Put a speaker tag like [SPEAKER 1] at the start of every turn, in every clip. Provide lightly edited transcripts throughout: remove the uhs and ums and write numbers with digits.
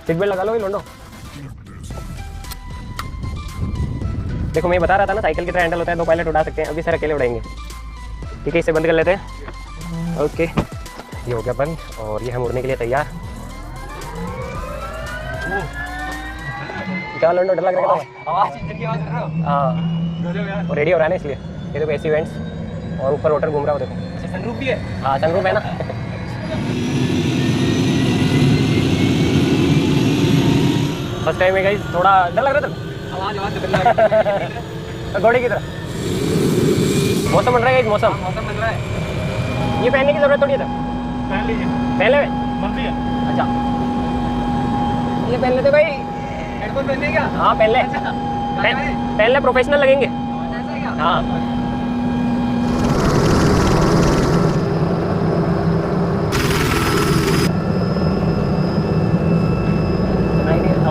[SPEAKER 1] Seat belt लगा लो लोंडो। देखो मैं बता रहा था ना, साइकिल की तरह हैंडल होता है, 2 पायलट उड़ा सकते हैं। अभी सर अकेले उड़ाएंगे। ठीक है, इसे बंद कर लेते हैं। ओके, ये हो गया बंद और ये हम उड़ने के लिए तैयार। क्या लोंडो, डर लग रहा है? हाँ, और रेडी हो रहा है ना इसलिए। ये देखो एसी वेंट्स और ऊपर रोटर घूम रहा हो, देखो सनरूफ भी है। हाँ सनरूफ है ना। फर्स्ट टाइम है गाइस, थोड़ा डर लग रहा था। घोड़े की तरह मौसम बन रहा है गाइस, मौसम बन रहा है। ये पहनने की जरूरत थोड़ी है, पहन लीजिए। पहले में अच्छा, ये पहन लेते भाई। हेडफोन पहनने क्या? हाँ पहन ले। पहन ले, प्रोफेशनल लगेंगे। हाँ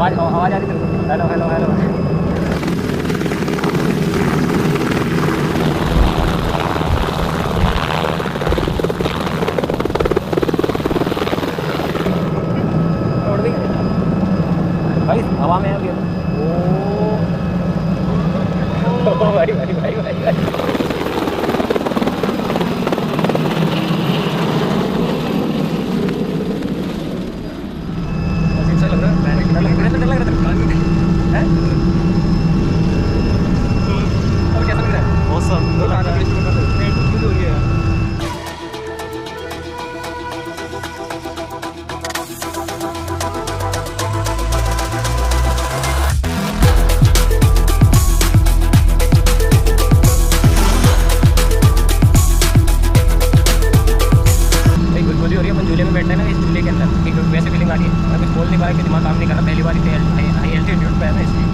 [SPEAKER 1] आवाज आ रही है। Hello hello hello. भाई हवा में है। ओ भाई भाई भाई भाई। झूले में बैठते हैं ना, इस झूले के अंदर एक वैसे फीलिंग आ रही है। मैं कुछ बोल नहीं पा रहा कि दिमाग काम नहीं कर रहा, पहली बार इतने हाई एल्टीट्यूड पे है ना इसलिए।